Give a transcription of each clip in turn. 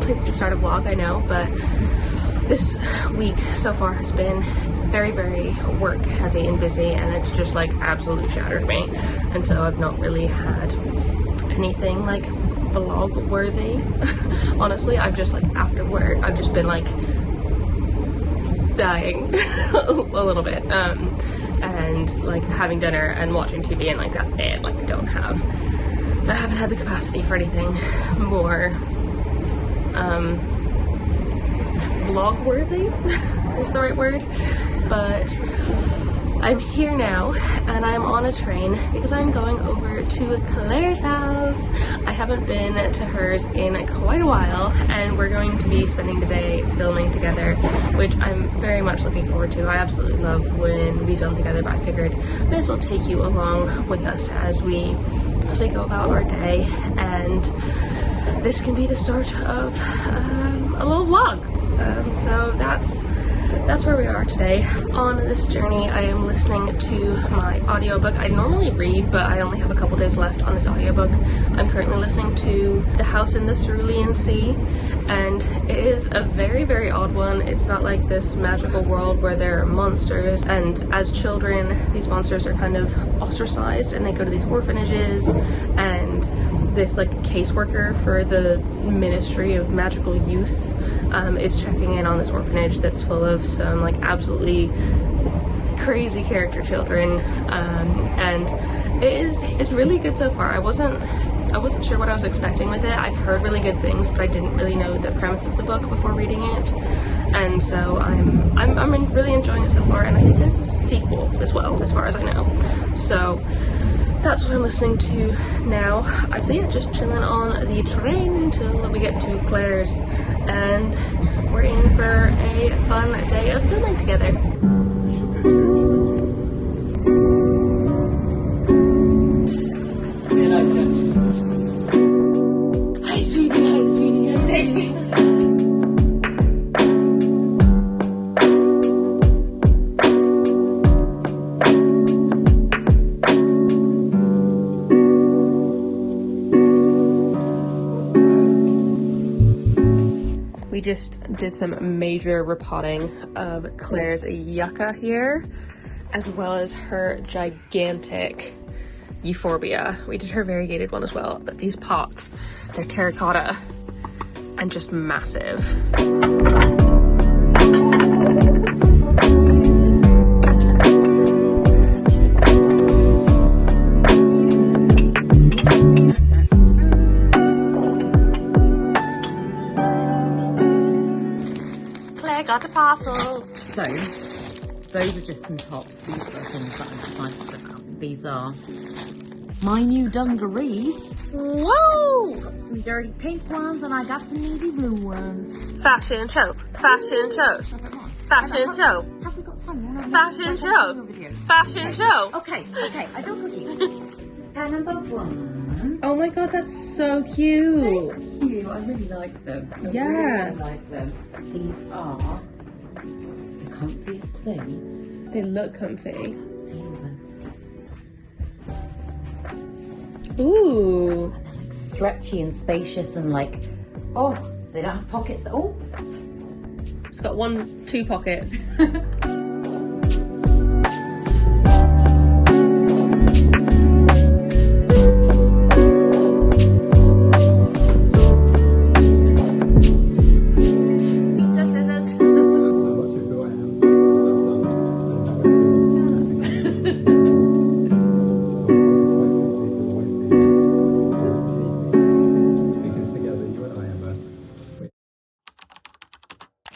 place to start a vlog, I know, but this week so far has been very, very work heavy and busy, and it's just like absolutely shattered me. And so I've not really had anything like vlog worthy. Honestly, I've just like after work, I've just been like dying a little bit, and like having dinner and watching TV, and like that's it. Like I haven't had the capacity for anything more vlog worthy is the right word. But I'm here now, and I'm on a train because I'm going over to Claire's house. I haven't been to hers in quite a while, and we're going to be spending the day filming together, which I'm very much looking forward to. I absolutely love when we film together, but I figured I may as well take you along with us as we go about our day, and this can be the start of a little vlog. So that's where we are today. On this journey, I am listening to my audiobook. I normally read, but I only have a couple days left on this audiobook. I'm currently listening to The House in the Cerulean Sea, and it is a very, very odd one. It's about like this magical world where there are monsters, and as children, these monsters are kind of ostracized, and they go to these orphanages, and this like caseworker for the Ministry of Magical Youth is checking in on this orphanage that's full of some like absolutely crazy character children, and it's really good so far. I wasn't sure what I was expecting with it. I've heard really good things, but I didn't really know the premise of the book before reading it, and so I'm really enjoying it so far. And I think it's a sequel as well, as far as I know. So that's what I'm listening to now. I'd say just chilling on the train until we get to Claire's, and we're in for a fun day of filming together. Hi sweetie, hi sweetie, hi sweetie. We just did some major repotting of Claire's yucca here, as well as her gigantic euphorbia. We did her variegated one as well, but these pots, they're terracotta and just massive. Got a parcel. So, those are just some tops. These are things that I decided to pick up. These are my new dungarees. Whoa! Got some dirty pink ones, and I got some navy blue ones. Fashion show. Fashion show. Fashion show. Have we got time? Fashion show. Fashion show. Okay, I don't cookie. This is pair number 1. Oh my god, that's so cute. Cute. I really like them. I really like them. These are the comfiest things. They look comfy. Feel them. Ooh. And they're like stretchy and spacious and like, oh, they don't have pockets. Oh. It's got 2 pockets.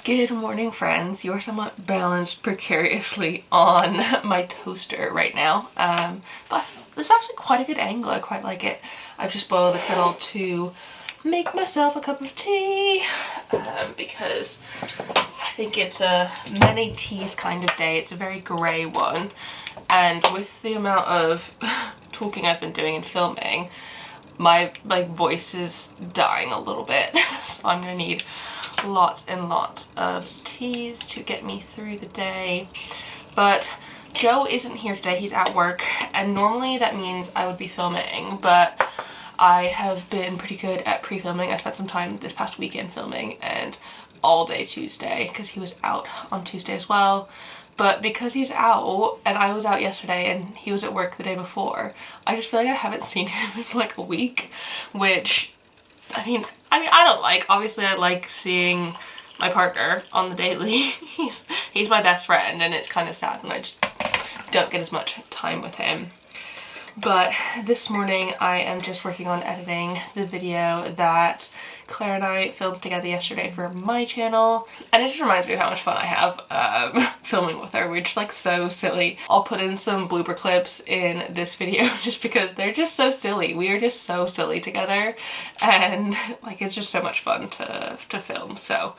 Good morning, friends. You're somewhat balanced precariously on my toaster right now, but this is actually quite a good angle. I quite like it. I've just boiled the kettle to make myself a cup of tea because I think it's a many teas kind of day. It's a very grey one, and with the amount of talking I've been doing and filming, my voice is dying a little bit, so I'm gonna need lots and lots of teas to get me through the day. But Joe isn't here today, he's at work, and normally that means I would be filming, but I have been pretty good at pre-filming. I spent some time this past weekend filming and all day Tuesday because he was out on Tuesday as well. But because he's out and I was out yesterday and he was at work the day before, I just feel like I haven't seen him in like a week, which I mean I don't like. Obviously I like seeing my partner on the daily. He's my best friend and it's kind of sad when I just don't get as much time with him. But this morning I am just working on editing the video that Claire and I filmed together yesterday for my channel, and it just reminds me of how much fun I have filming with her. We're just like so silly. I'll put in some blooper clips in this video just because they're just so silly. We are just so silly together, and like it's just so much fun to film, so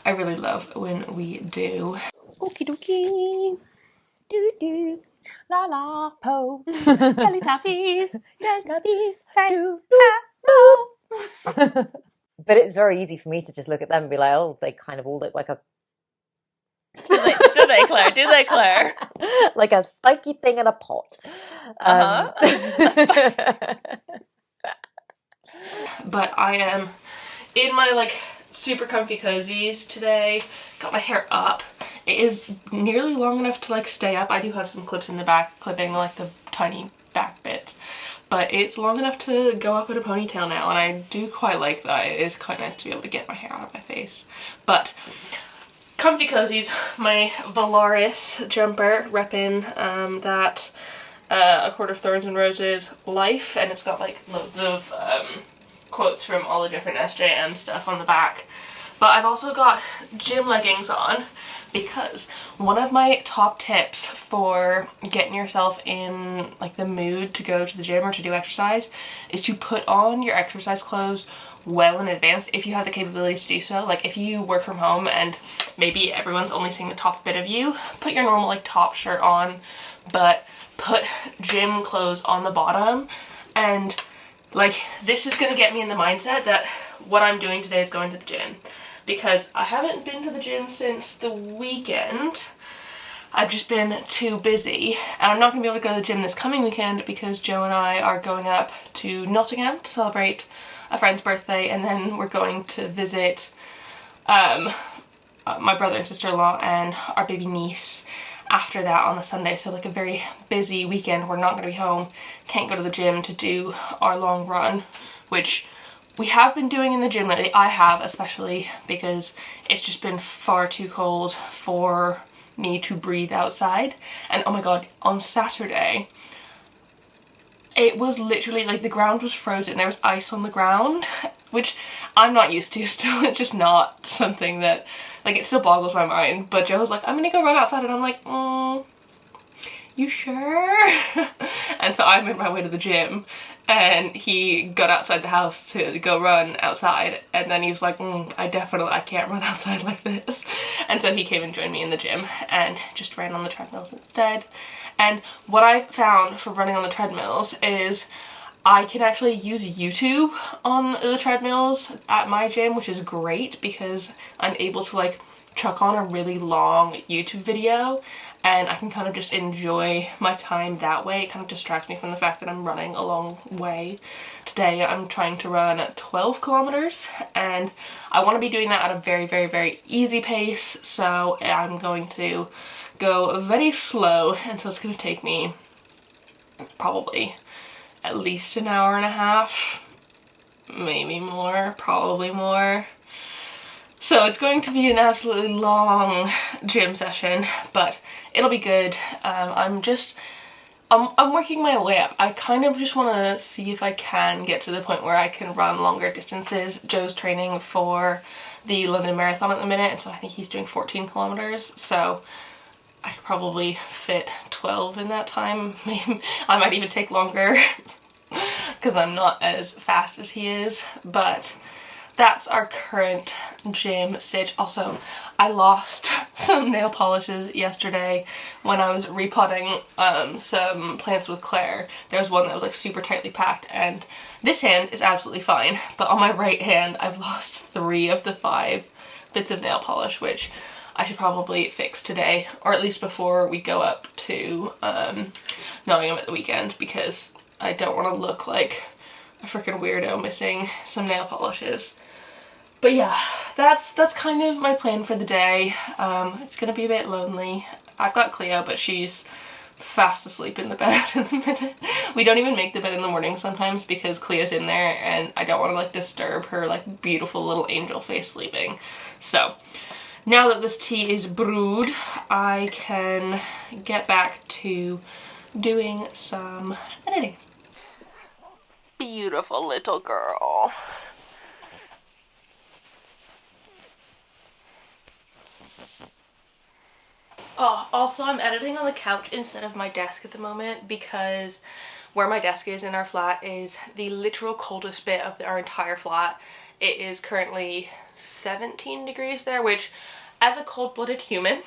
I really love when we do. Okie dokie. Do do. La la po. Teletubbies. Teletubbies. Do do. But it's very easy for me to just look at them and be like, oh, they kind of all look like a... Do they, Claire? Do they, Claire? Like a spiky thing in a pot. But I am in my like super comfy cozies today. Got my hair up. It is nearly long enough to like stay up. I do have some clips in the back clipping like the tiny back bits, but it's long enough to go up in a ponytail now, and I do quite like that. It is quite nice to be able to get my hair out of my face. But comfy cozies, my Valaris jumper, repping that A Court of Thorns and Roses Life, and it's got like loads of quotes from all the different SJM stuff on the back. But I've also got gym leggings on because one of my top tips for getting yourself in like the mood to go to the gym or to do exercise is to put on your exercise clothes well in advance if you have the capability to do so. Like if you work from home and maybe everyone's only seeing the top bit of you, put your normal like top shirt on, but put gym clothes on the bottom. And like this is gonna get me in the mindset that what I'm doing today is going to the gym, because I haven't been to the gym since the weekend. I've just been too busy, and I'm not going to be able to go to the gym this coming weekend because Joe and I are going up to Nottingham to celebrate a friend's birthday, and then we're going to visit my brother and sister-in-law and our baby niece after that on the Sunday. So like a very busy weekend. We're not going to be home, can't go to the gym to do our long run, which we have been doing in the gym lately. I have, especially because it's just been far too cold for me to breathe outside. And oh my god, on Saturday it was literally like the ground was frozen. There was ice on the ground, which I'm not used to still. It's just not something that, like, it still boggles my mind. But Joe was like, I'm gonna go run outside, and I'm like, you sure? And so I made my way to the gym, and he got outside the house to go run outside, and then he was like, I can't run outside like this. And so he came and joined me in the gym and just ran on the treadmills instead. And what I found for running on the treadmills is I can actually use YouTube on the treadmills at my gym, which is great because I'm able to like chuck on a really long YouTube video and I can kind of just enjoy my time that way. It kind of distracts me from the fact that I'm running a long way. Today I'm trying to run 12 kilometers and I want to be doing that at a very, very, very easy pace. So I'm going to go very slow, and so it's going to take me probably at least an hour and a half, maybe more, probably more. So it's going to be an absolutely long gym session, but it'll be good. I'm working my way up. I kind of just want to see if I can get to the point where I can run longer distances. Joe's training for the London Marathon at the minute, and so I think he's doing 14 kilometers, so I could probably fit 12 in that time. Maybe I might even take longer because I'm not as fast as he is, but that's our current gym sit. Also, I lost some nail polishes yesterday when I was repotting some plants with Claire. There was one that was like super tightly packed, and this hand is absolutely fine, but on my right hand I've lost 3 of the 5 bits of nail polish, which I should probably fix today, or at least before we go up to Nottingham at the weekend, because I don't want to look like a freaking weirdo missing some nail polishes. But yeah, that's kind of my plan for the day. It's gonna be a bit lonely. I've got Cleo, but she's fast asleep in the bed at the minute. We don't even make the bed in the morning sometimes because Cleo's in there and I don't want to like disturb her like beautiful little angel face sleeping. So now that this tea is brewed, I can get back to doing some editing. Beautiful little girl. Oh, also I'm editing on the couch instead of my desk at the moment because where my desk is in our flat is the literal coldest bit of our entire flat. It is currently 17 degrees there, which as a cold-blooded human,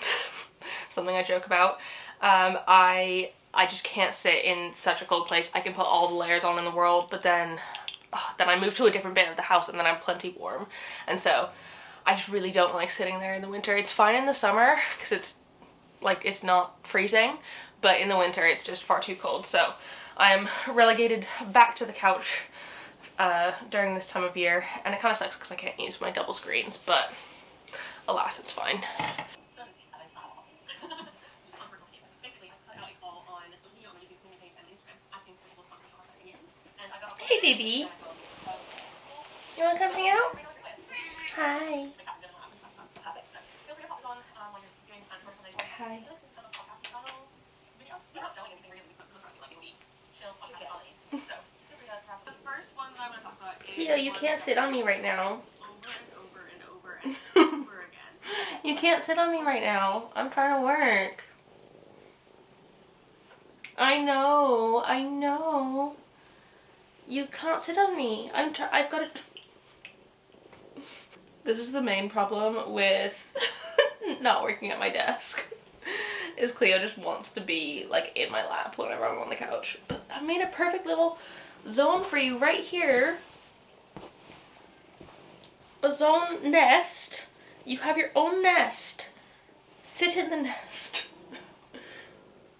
something I joke about, I just can't sit in such a cold place. I can put all the layers on in the world, but then I move to a different bit of the house and then I'm plenty warm. And so I just really don't like sitting there in the winter. It's fine in the summer because it's not freezing, but in the winter it's just far too cold. So I am relegated back to the couch during this time of year, and it kind of sucks because I can't use my double screens, but alas, it's fine. Hey baby, you want to come hang out? Hi. Hi. Theo, you can't sit on me right now. You can't sit on me right now. I'm trying to work. I know. You can't sit on me. I've got it. This is the main problem with not working at my desk. Is Cleo just wants to be like in my lap whenever I'm on the couch. But I made a perfect little zone for you right here. A zone nest. You have your own nest. Sit in the nest.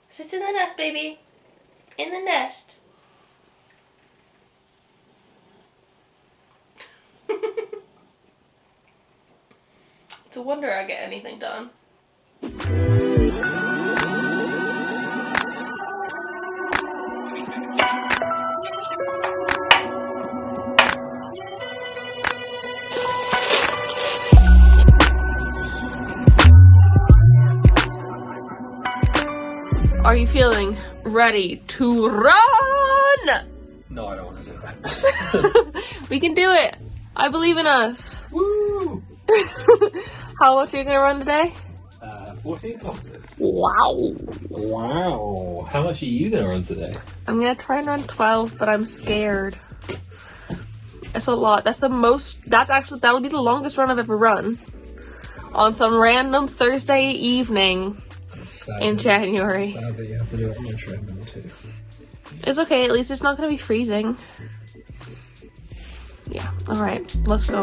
Sit in the nest, baby. In the nest. It's a wonder I get anything done. Are you feeling ready to run? No, I don't want to do that. We can do it. I believe in us. Woo! How much are you gonna run today? 14 kilometers. Wow. Wow. How much are you going to run today? I'm gonna try and run 12, but I'm scared. It's a lot. That'll be the longest run I've ever run. On some random Thursday evening in January. Sad that you have to do it on your treadmill too. It's okay, at least it's not gonna be freezing. Yeah, alright, let's go.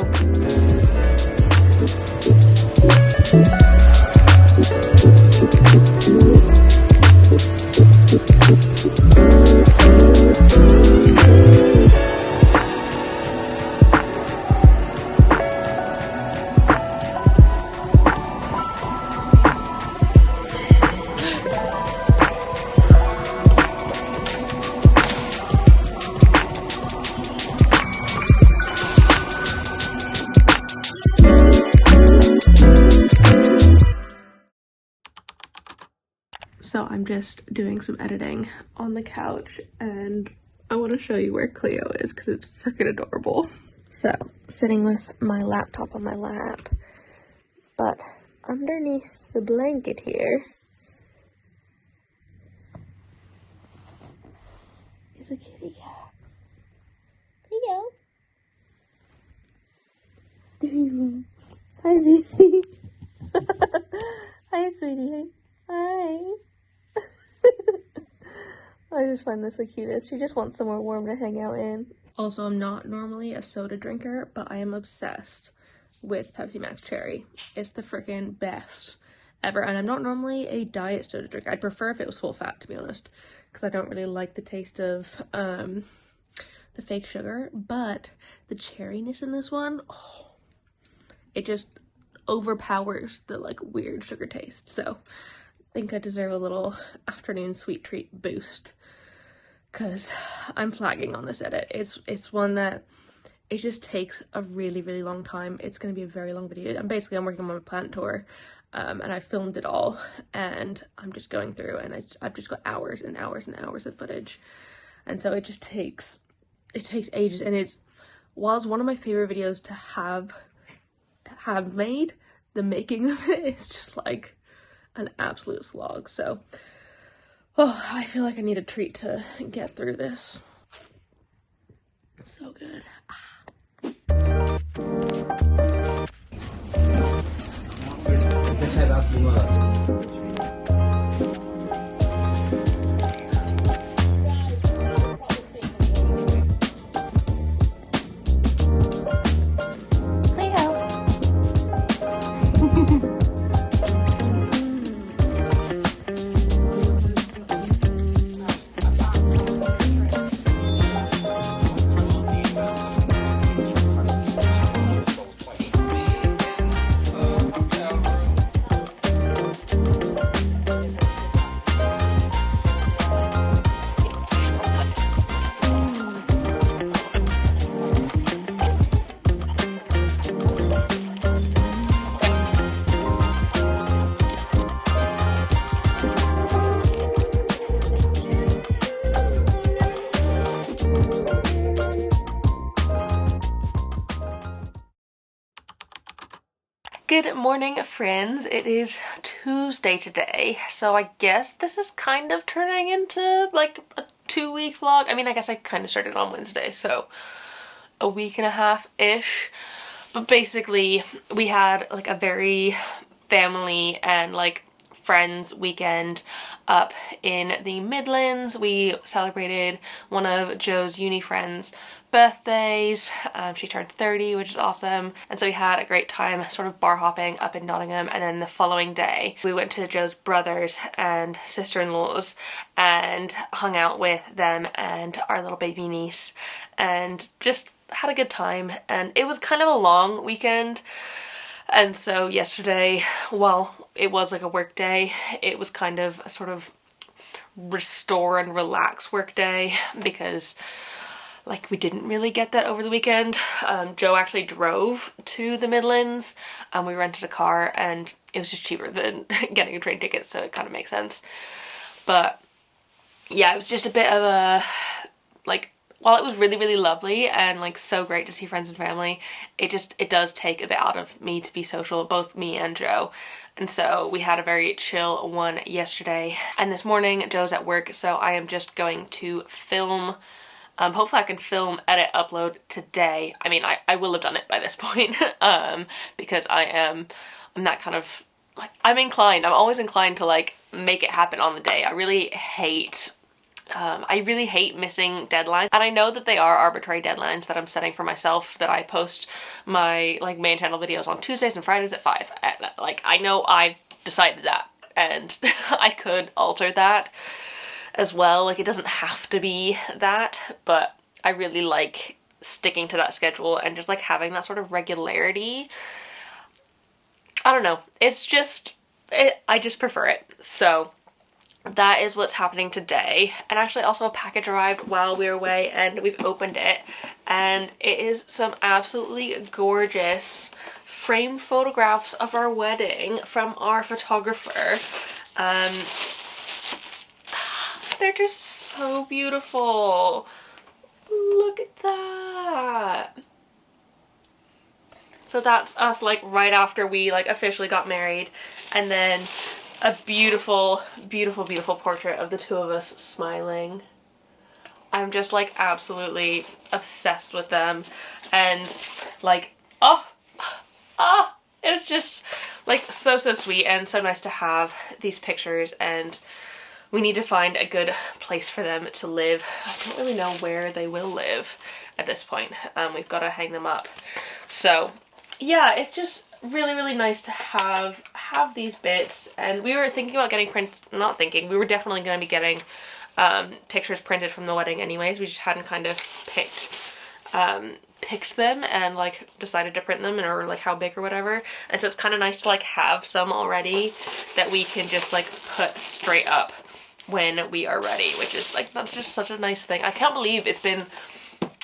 So I'm just doing some editing on the couch and I want to show you where Cleo is because it's freaking adorable. So, sitting with my laptop on my lap, but underneath the blanket here is a kitty cat. Cleo. Hi, baby. Hi, sweetie. Hi. I just find this the cutest. She just wants somewhere warm to hang out in. Also, I'm not normally a soda drinker, but I am obsessed with Pepsi Max Cherry. It's the freaking best ever. And I'm not normally a diet soda drinker. I'd prefer if it was full fat, to be honest, because I don't really like the taste of the the fake sugar, but the cherryness in this one, oh, it just overpowers the like weird sugar taste. So I think I deserve a little afternoon sweet treat boost, because I'm flagging on this edit. It's one that it just takes a really, really long time. It's going to be a very long video. I'm working on my plant tour, and I filmed it all, and I'm just going through, and I've just got hours and hours and hours of footage, and so it just takes ages. And it was one of my favorite videos to have made. The making of it is just like an absolute slog. So, oh, I feel like I need a treat to get through this. So good. Good morning, friends. It is Tuesday today, so I guess this is kind of turning into like a 2-week vlog. I mean, I guess I kind of started on Wednesday, so a week and a half-ish. But basically, we had like a very family and like friends weekend up in the Midlands. We celebrated one of Joe's uni friends' birthdays. She turned 30, which is awesome, and so we had a great time sort of bar hopping up in Nottingham. And then the following day we went to Joe's brothers and sister-in-laws and hung out with them and our little baby niece and just had a good time. And it was kind of a long weekend, and so yesterday, while it was like a work day, it was kind of a sort of restore and relax work day, because like we didn't really get that over the weekend. Joe actually drove to the Midlands, and we rented a car, and it was just cheaper than getting a train ticket, so it kind of makes sense. But yeah, it was just a bit of a, like, while it was really, really lovely and like so great to see friends and family, it does take a bit out of me to be social, both me and Joe. And so we had a very chill one yesterday, and this morning Joe's at work, so I am just going to film. Hopefully I can film, edit, upload today. I mean, I will have done it by this point, because I'm that kind of, like, I'm always inclined to like make it happen on the day. I really hate missing deadlines, and I know that they are arbitrary deadlines that I'm setting for myself, that I post my like main channel videos on Tuesdays and Fridays at 5. Like, I know I decided that, and I could alter that as well. Like, it doesn't have to be that, but I really like sticking to that schedule and just like having that sort of regularity. I don't know, it's just, I just prefer it. So that is what's happening today. And actually also a package arrived while we were away, and we've opened it, and it is some absolutely gorgeous framed photographs of our wedding from our photographer. They're just so beautiful. Look at that. So that's us like right after we like officially got married, and then a beautiful, beautiful, beautiful portrait of the two of us smiling. I'm just like absolutely obsessed with them, and like, it's just like so sweet and so nice to have these pictures. And we need to find a good place for them to live. I don't really know where they will live at this point. We've got to hang them up. So yeah, it's just really, really nice to have these bits. And we were thinking about getting we were definitely going to be getting pictures printed from the wedding anyways. We just hadn't kind of picked them and like decided to print them or like how big or whatever. And so it's kind of nice to like have some already that we can just like put straight up when we are ready, which is like, that's just such a nice thing. I can't believe it's been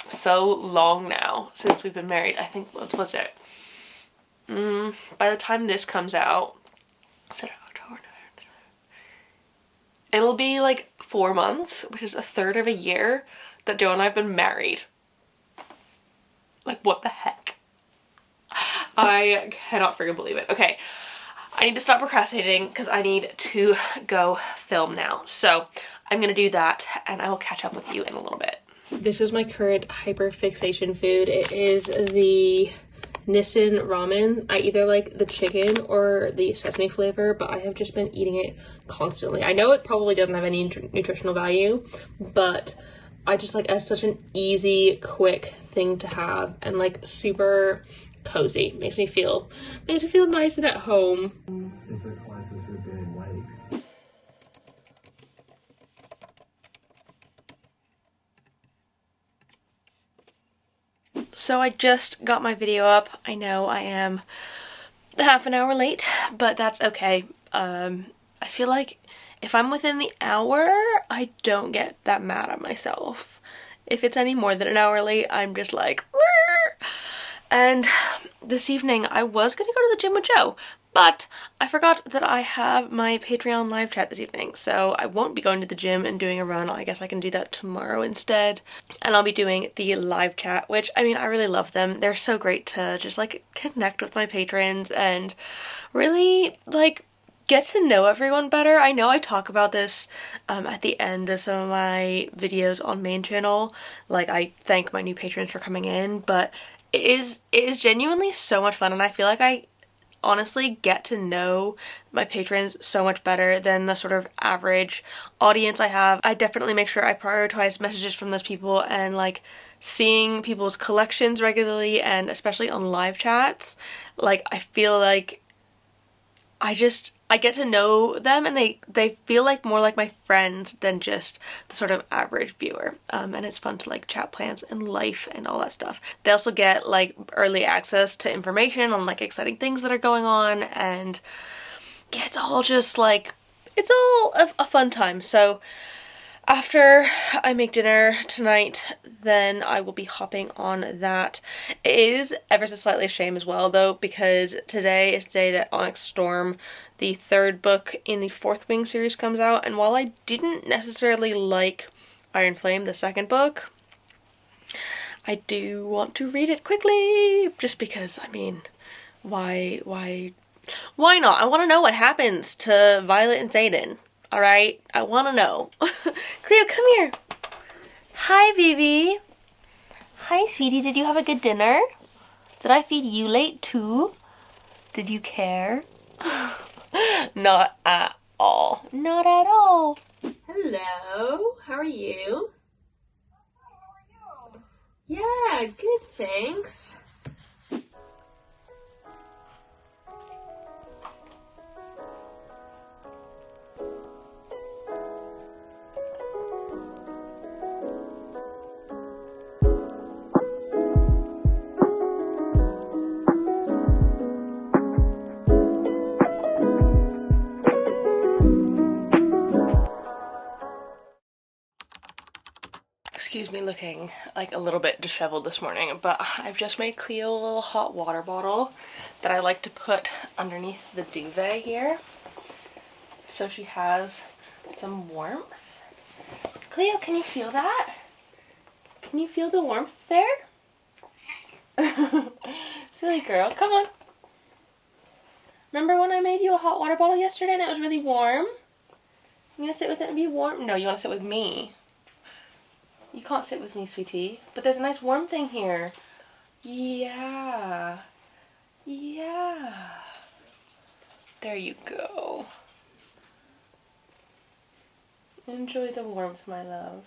so long now since we've been married. I think, what was it? By the time this comes out, is it October? It'll be like 4 months, which is a third of a year that Joe and I have been married. Like, what the heck? I cannot freaking believe it. Okay, I need to stop procrastinating because I need to go film now. So I'm gonna do that and I will catch up with you in a little bit. This is my current hyperfixation food. It is the Nissin ramen. I either like the chicken or the sesame flavor, but I have just been eating it constantly. I know it probably doesn't have any nutritional value, but I just like as such an easy, quick thing to have and like super cozy. Makes me feel nice and at home. It's a classes for big lakes. So I just got my video up. I know I am half an hour late, but that's okay. I feel like if I'm within the hour, I don't get that mad at myself. If it's any more than an hour late, I'm just like, "Rrr." And this evening I was gonna go to the gym with Joe, but I forgot that I have my Patreon live chat this evening, so I won't be going to the gym and doing a run. I guess I can do that tomorrow instead. And I'll be doing the live chat, which, I mean, I really love them. They're so great to just like connect with my patrons and really like get to know everyone better. I know I talk about this at the end of some of my videos on main channel. Like, I thank my new patrons for coming in, but it is genuinely so much fun, and I feel like I honestly get to know my patrons so much better than the sort of average audience I have. I definitely make sure I prioritize messages from those people and like seeing people's collections regularly, and especially on live chats. Like, I feel like I get to know them, and they feel like more like my friends than just the sort of average viewer. And it's fun to like chat plans and life and all that stuff. They also get like early access to information on like exciting things that are going on, and yeah, it's all just like, it's all a fun time. So after I make dinner tonight, then I will be hopping on that. It is ever so slightly a shame as well, though, because today is the day that Onyx Storm, the third book in the Fourth Wing series, comes out. And while I didn't necessarily like Iron Flame, the second book, I do want to read it quickly, just because, I mean, why not? I want to know what happens to Violet and Xaden. Alright, I want to know. Cleo, come here. Hi, Vivi. Hi, sweetie. Did you have a good dinner? Did I feed you late too? Did you care? Not at all. Not at all. Hello. How are you? Yeah, good, thanks. Excuse me looking like a little bit disheveled this morning, but I've just made Cleo a little hot water bottle that I like to put underneath the duvet here, so she has some warmth. Cleo, can you feel that? Can you feel the warmth there? Silly girl, come on. Remember when I made you a hot water bottle yesterday and it was really warm? You gonna sit with it and be warm? No, you wanna sit with me. You can't sit with me, sweetie. But there's a nice warm thing here. Yeah. Yeah. There you go. Enjoy the warmth, my love.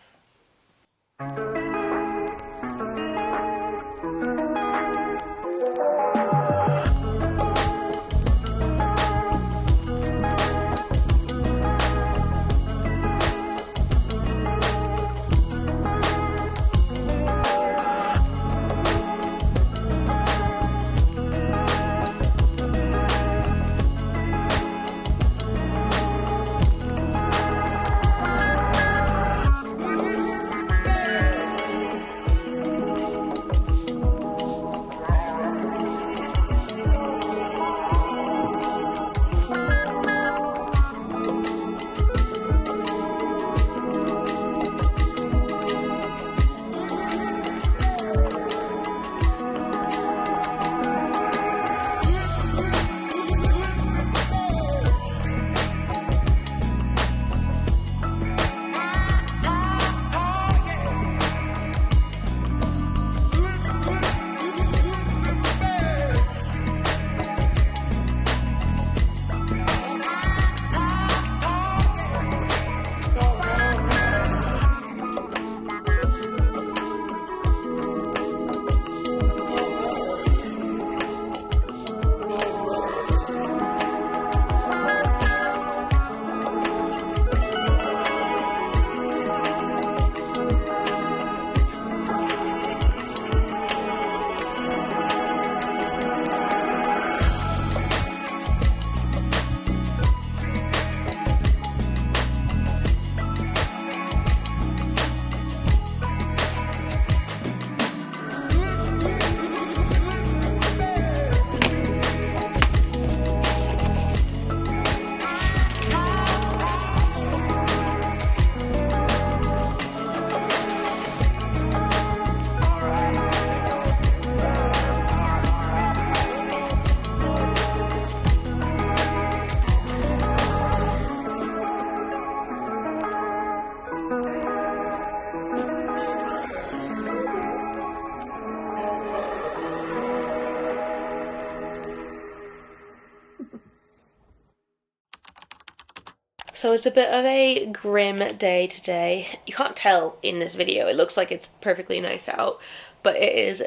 So it's a bit of a grim day today. You can't tell in this video. It looks like it's perfectly nice out, but it is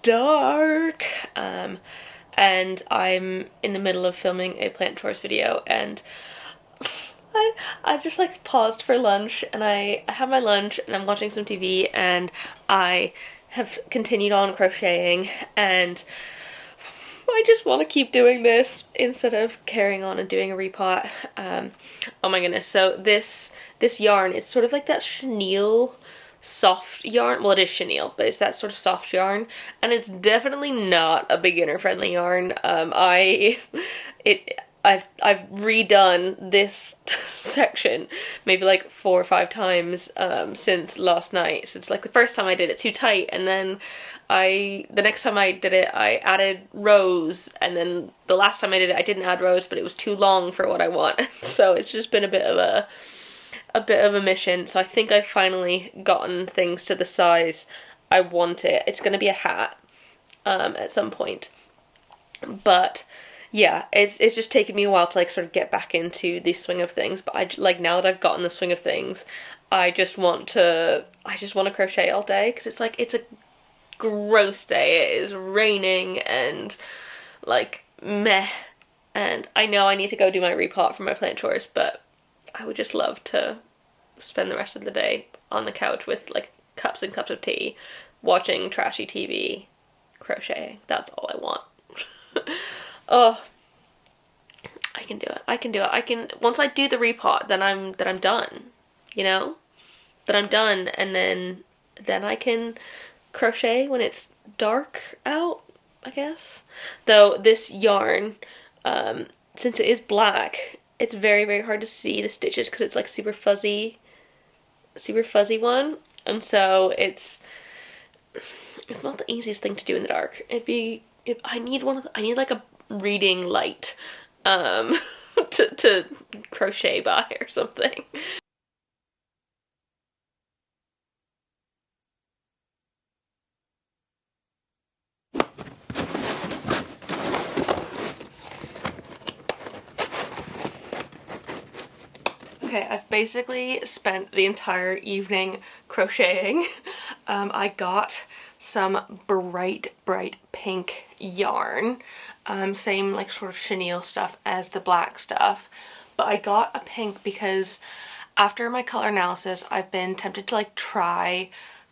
dark. And I'm in the middle of filming a plant tours video, and I just like paused for lunch, and I have my lunch and I'm watching some TV, and I have continued on crocheting, and I just want to keep doing this instead of carrying on and doing a repot. Oh my goodness. So this yarn is sort of like that chenille soft yarn. Well, it is chenille, but it's that sort of soft yarn, and it's definitely not a beginner friendly yarn. I've redone this section maybe like 4 or 5 times since last night. Since like the first time I did it too tight, and then the next time I did it I added rows, and then the last time I did it I didn't add rows, but it was too long for what I want. So it's just been a bit of a mission. So I think I've finally gotten things to the size I want it. It's gonna be a hat at some point, but yeah, it's just taken me a while to like sort of get back into the swing of things. But I like, now that I've gotten the swing of things, I just want to crochet all day, because it's like, it's a gross day. It is raining and like meh, and I know I need to go do my repot for my plant chores, but I would just love to spend the rest of the day on the couch with like cups and cups of tea, watching trashy TV, crocheting. That's all I want. Oh, I can do it. I can do it. I can, once I do the repot, then I'm done, you know? Then I'm done, and then I can crochet when it's dark out, I guess. Though this yarn, since it is black, it's very, very hard to see the stitches because it's like super fuzzy one, and so it's not the easiest thing to do in the dark. I need like a reading light to crochet by or something. Okay, I've basically spent the entire evening crocheting. I got some bright pink yarn, same like sort of chenille stuff as the black stuff, but I got a pink because after my color analysis I've been tempted to like try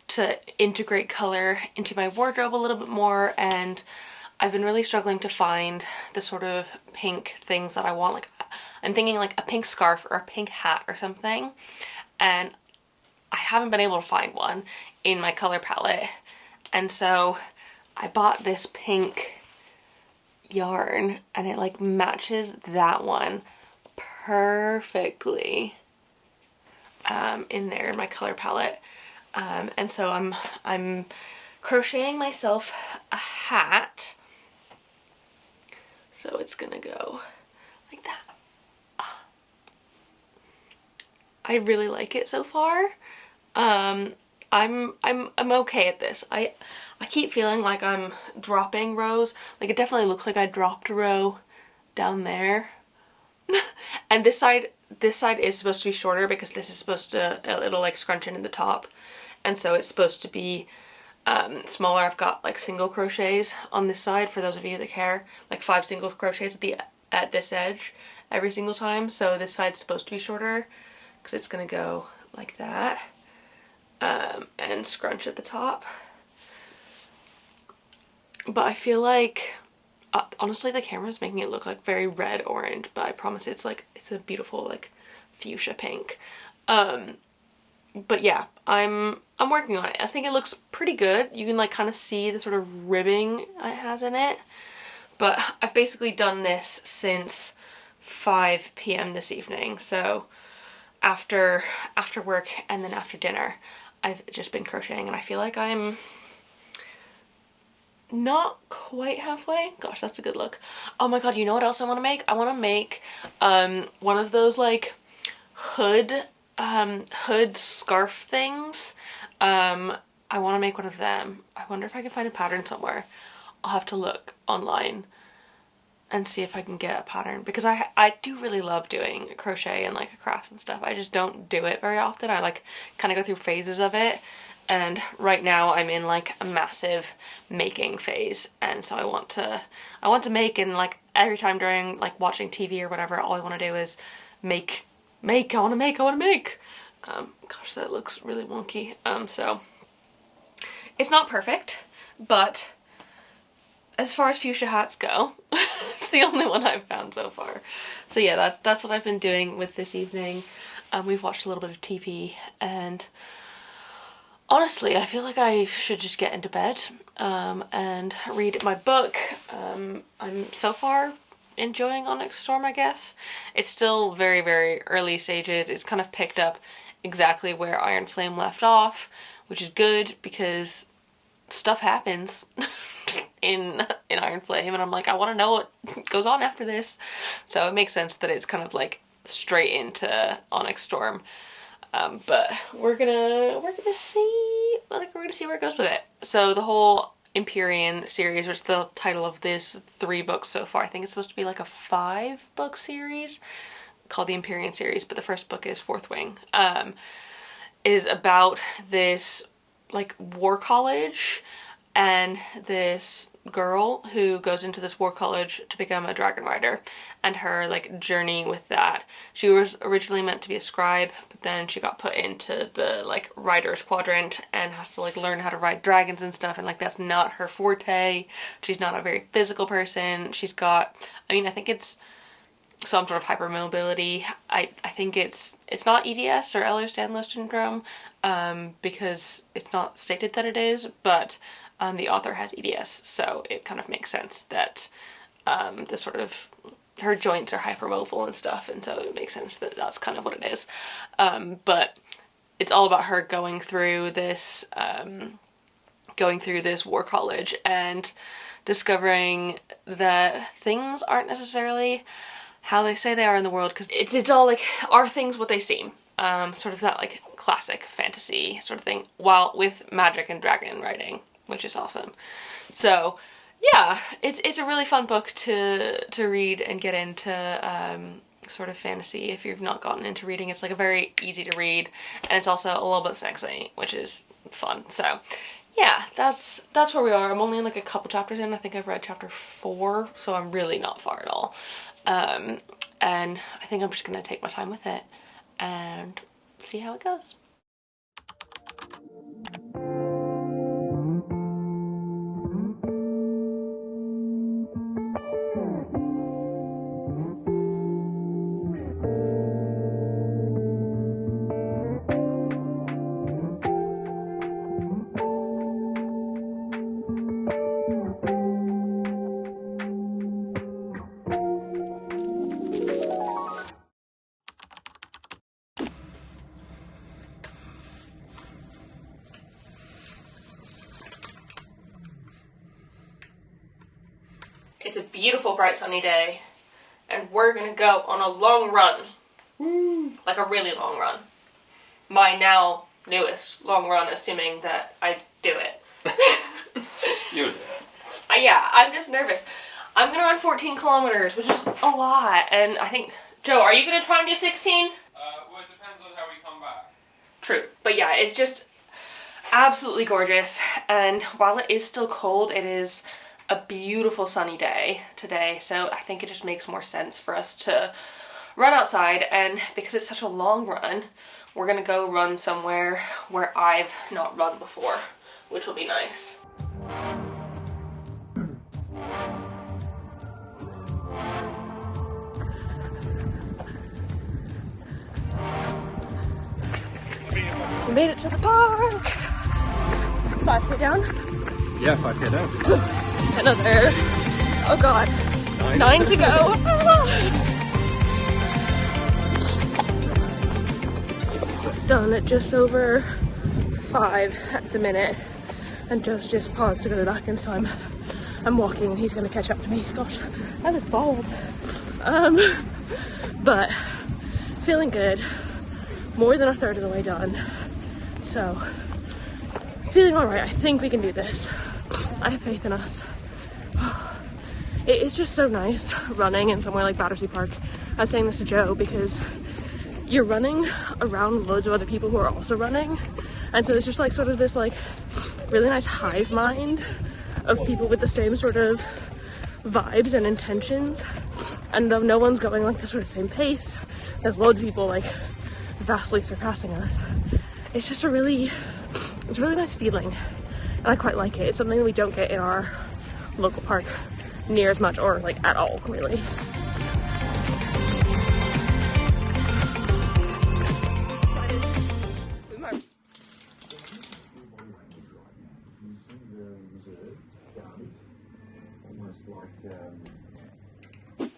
to integrate color into my wardrobe a little bit more, and I've been really struggling to find the sort of pink things that I want. Like, I'm thinking like a pink scarf or a pink hat or something, and I haven't been able to find one in my color palette. And so I bought this pink yarn, and it like matches that one perfectly in there in my color palette. And so I'm crocheting myself a hat. So it's gonna go like that. I really like it so far. I'm okay at this. I keep feeling like I'm dropping rows. Like, it definitely looks like I dropped a row down there. And this side is supposed to be shorter because this is supposed to, it'll like scrunch in the top, and so it's supposed to be smaller. I've got like single crochets on this side, for those of you that care, like 5 single crochets at this edge every single time. So this side's supposed to be shorter because it's gonna go like that, and scrunch at the top. But I feel like honestly the camera's making it look like very red orange, but I promise it's a beautiful like fuchsia pink. But yeah, I'm working on it. I think it looks pretty good. You can like kind of see the sort of ribbing it has in it. But I've basically done this since 5 p.m. this evening. So after work and then after dinner, I've just been crocheting, and I feel like I'm not quite halfway. Gosh, that's a good look. Oh my god, you know what else I want to make? I want to make one of those like hood scarf things. I want to make one of them. I wonder if I can find a pattern somewhere. I'll have to look online and see if I can get a pattern, because I do really love doing crochet and like crafts and stuff. I just don't do it very often. I like kind of go through phases of it, and right now I'm in like a massive making phase, and so I want to make, and like every time during like watching TV or whatever, all I want to do is make. I want to make. Gosh, that looks really wonky. So it's not perfect, but as far as fuchsia hats go, it's the only one I've found so far. So yeah, that's what I've been doing with this evening. We've watched a little bit of TV, and honestly, I feel like I should just get into bed and read my book. I'm so far enjoying Onyx Storm, I guess. It's still very, very early stages. It's kind of picked up exactly where Iron Flame left off, which is good because stuff happens in Iron Flame, and I'm like, I want to know what goes on after this. So it makes sense that it's kind of like straight into Onyx Storm. But we're gonna see where it goes with it. So the whole Empyrean series, which is the title of this 3 books so far. I think it's supposed to be like a 5-book series called the Empyrean series, but the first book is Fourth Wing. Is about this like war college and this girl who goes into this war college to become a dragon rider, and her like journey with that. She was originally meant to be a scribe, but then she got put into the like rider's quadrant and has to like learn how to ride dragons and stuff, and like that's not her forte. She's not a very physical person. She's got, I mean, I think it's some sort of hypermobility. I think it's not EDS or Ehlers-Danlos syndrome, because it's not stated that it is, but the author has EDS, so it kind of makes sense that the sort of her joints are hypermobile and stuff, and so it makes sense that that's kind of what it is. But it's all about her going through this war college and discovering that things aren't necessarily how they say they are in the world, because it's all like, are things what they seem? Sort of that like classic fantasy sort of thing, while with magic and dragon writing, which is awesome. So yeah, it's a really fun book to read and get into sort of fantasy if you've not gotten into reading. It's like a very easy to read, and it's also a little bit sexy, which is fun. So yeah, that's where we are. I'm only like a couple chapters in. I think I've read chapter 4, so I'm really not far at all. And I think I'm just gonna take my time with it and see how it goes. It's a beautiful, bright, sunny day, and we're gonna go on a long run. Like a really long run. My now newest long run, assuming that I do it. You do it. Yeah, I'm just nervous. I'm gonna run 14 kilometers, which is a lot, and I think, Joe, are you gonna try and do 16? Well, it depends on how we come back. True, but yeah, it's just absolutely gorgeous, and while it is still cold, it is a beautiful sunny day today, so I think it just makes more sense for us to run outside. And because it's such a long run, we're gonna go run somewhere where I've not run before, which will be nice. We made it to the park! 5K down? Yeah, 5K down. Another, oh god, 9 to go. Done at just over 5 at the minute, and Joe's just paused to go to the bathroom, so I'm walking and he's gonna catch up to me. Gosh, I look bald. But feeling good, more than a third of the way done, so feeling all right. I think we can do this. I have faith in us. it is just so nice running in somewhere like Battersea Park. I was saying this to Joe because you're running around loads of other people who are also running, and so there's just like sort of this like really nice hive mind of people with the same sort of vibes and intentions, and though no one's going like the sort of same pace, there's loads of people like vastly surpassing us. It's just it's a really nice feeling, and I quite like it. It's something that we don't get in our local park near as much, or like at all, really.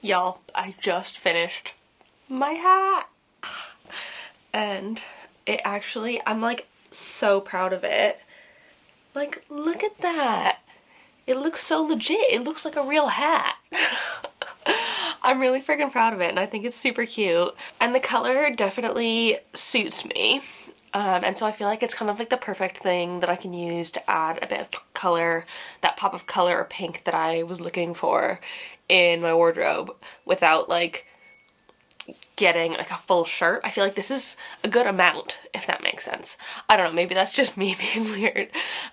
Y'all, I just finished my hat, and it actually, I'm like so proud of it. Like, look at that. It looks so legit. It looks like a real hat. I'm really freaking proud of it, and I think it's super cute. And the color definitely suits me. And so I feel like it's kind of like the perfect thing that I can use to add a bit of color, that pop of color or pink that I was looking for in my wardrobe without like getting like a full shirt. I feel like this is a good amount, if that makes sense. I don't know, maybe that's just me being weird.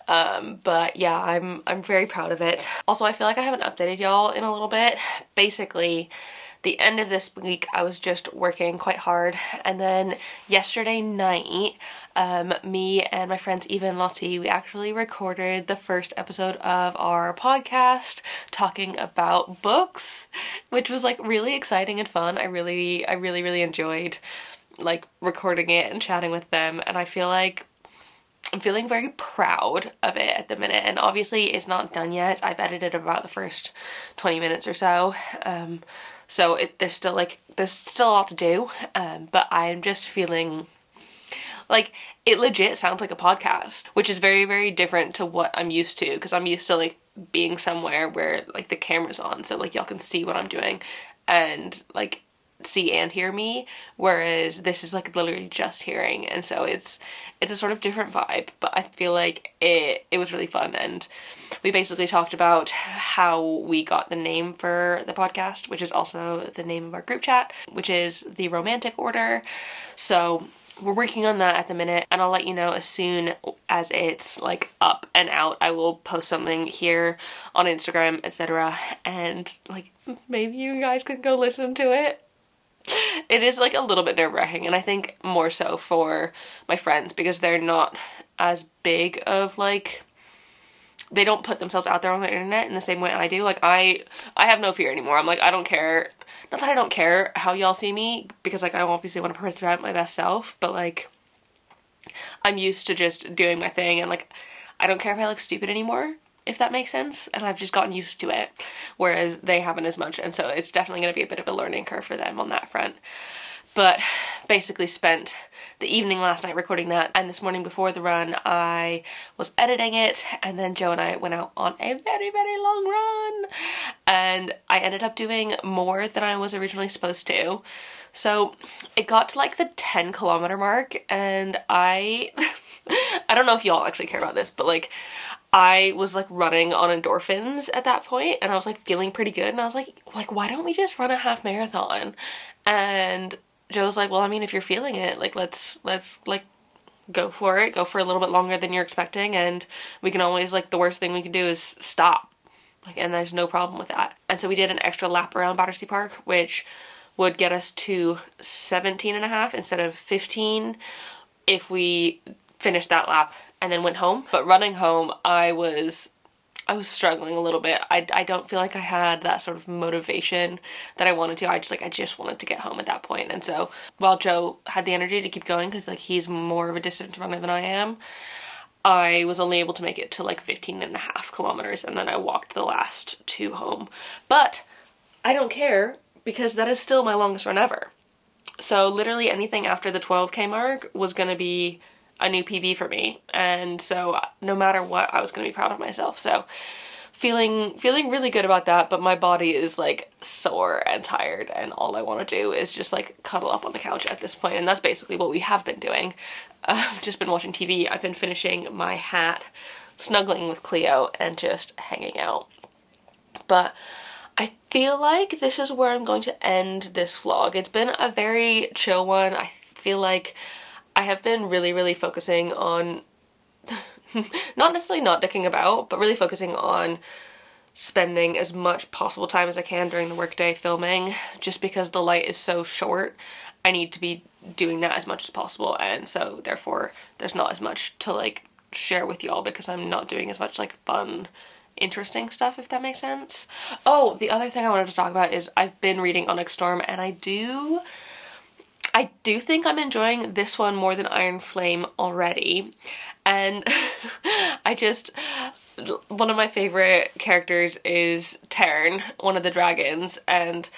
But yeah, I'm very proud of it. Also, I feel like I haven't updated y'all in a little bit. Basically, the end of this week I was just working quite hard, and then yesterday night me and my friends Eva and Lottie, we actually recorded the first episode of our podcast talking about books, which was like really exciting and fun. I really enjoyed like recording it and chatting with them, and I feel like I'm feeling very proud of it at the minute. And obviously it's not done yet. I've edited about the first 20 minutes or so. So there's still a lot to do, but I'm just feeling like it legit sounds like a podcast, which is very, very different to what I'm used to, because I'm used to like being somewhere where like the camera's on, so like y'all can see what I'm doing and like see and hear me, whereas this is like literally just hearing, and so it's a sort of different vibe. But I feel like it was really fun, and we basically talked about how we got the name for the podcast, which is also the name of our group chat, which is the Romantic Order. So we're working on that at the minute, and I'll let you know as soon as it's like up and out. I will post something here on Instagram, etc., and like maybe you guys can go listen to it. It is like a little bit nerve-wracking, and I think more so for my friends, because they're not as big of like, they don't put themselves out there on the internet in the same way I do. Like I have no fear anymore. I'm like, I don't care. Not that I don't care how y'all see me, because like I obviously want to present my best self, but like I'm used to just doing my thing, and like I don't care if I look stupid anymore, if that makes sense, and I've just gotten used to it, whereas they haven't as much, and so it's definitely going to be a bit of a learning curve for them on that front. But basically spent the evening last night recording that, and this morning before the run I was editing it, and then Joe and I went out on a very, very long run, and I ended up doing more than I was originally supposed to. So it got to like the 10-kilometer mark, and I don't know if y'all actually care about this, but like I was like running on endorphins at that point, and I was like feeling pretty good, and I was like why don't we just run a half marathon? And Joe was like, well, I mean, if you're feeling it, like let's like go for it, go for a little bit longer than you're expecting, and we can always, like, the worst thing we can do is stop, like, and there's no problem with that. And so we did an extra lap around Battersea Park, which would get us to 17.5 instead of 15 if we finished that lap and then went home. But running home, I was struggling a little bit. I don't feel like I had that sort of motivation that I wanted to. I just wanted to get home at that point. And so while Joe had the energy to keep going, because like he's more of a distance runner than I am, I was only able to make it to like 15.5 kilometers, and then I walked the last 2 home. But I don't care, because that is still my longest run ever. So literally anything after the 12K mark was gonna be a new PB for me, and so no matter what, I was gonna be proud of myself. So feeling really good about that, but my body is like sore and tired, and all I want to do is just like cuddle up on the couch at this point, and that's basically what we have been doing. I've just been watching TV. I've been finishing my hat, snuggling with Cleo, and just hanging out. But I feel like this is where I'm going to end this vlog. It's been a very chill one. I feel like I have been really focusing on not necessarily not dicking about, but really focusing on spending as much possible time as I can during the workday filming, just because the light is so short. I need to be doing that as much as possible, and so therefore there's not as much to like share with y'all because I'm not doing as much like fun, interesting stuff, if that makes sense. Oh, the other thing I wanted to talk about is I've been reading Onyx Storm, and I do think I'm enjoying this one more than Iron Flame already. And one of my favorite characters is Tern, one of the dragons, and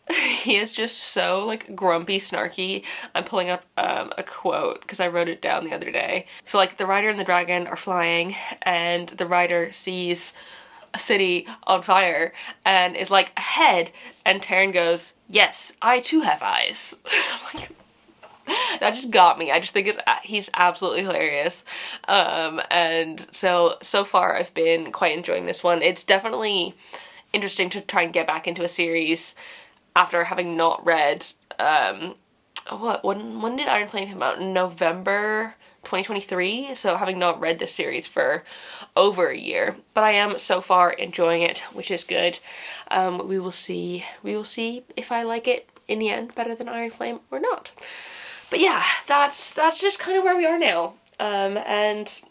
he is just so like grumpy, snarky. I'm pulling up a quote because I wrote it down the other day. So like the rider and the dragon are flying, and the rider sees a city on fire and is like, ahead, and Tern goes, yes, I too have eyes. I'm like, that just got me. I just think he's absolutely hilarious. And so far I've been quite enjoying this one. It's definitely interesting to try and get back into a series after having not read, when did Iron Flame come out? November 2023, so having not read this series for over a year. But I am so far enjoying it, which is good. We will see if I like it in the end better than Iron Flame or not. But yeah, that's just kind of where we are now. And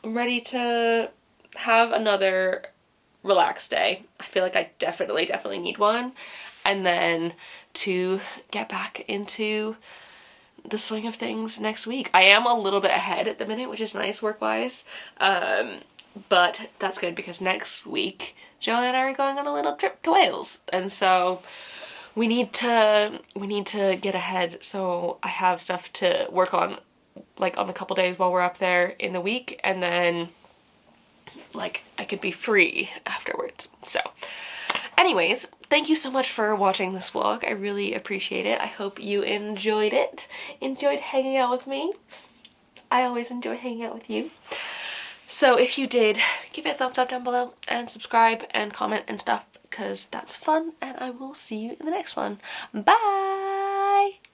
I'm ready to have another relaxed day. I feel like I definitely need one. And then to get back into the swing of things next week. I am a little bit ahead at the minute, which is nice work-wise. But that's good because next week, Joanna and I are going on a little trip to Wales. And so we need to get ahead so I have stuff to work on like on the couple days while we're up there in the week, and then like I could be free afterwards. So anyways, thank you so much for watching this vlog. I really appreciate it. I hope you enjoyed it. Enjoyed hanging out with me. I always enjoy hanging out with you. So if you did, give it a thumbs up down below and subscribe and comment and stuff because that's fun, and I will see you in the next one. Bye!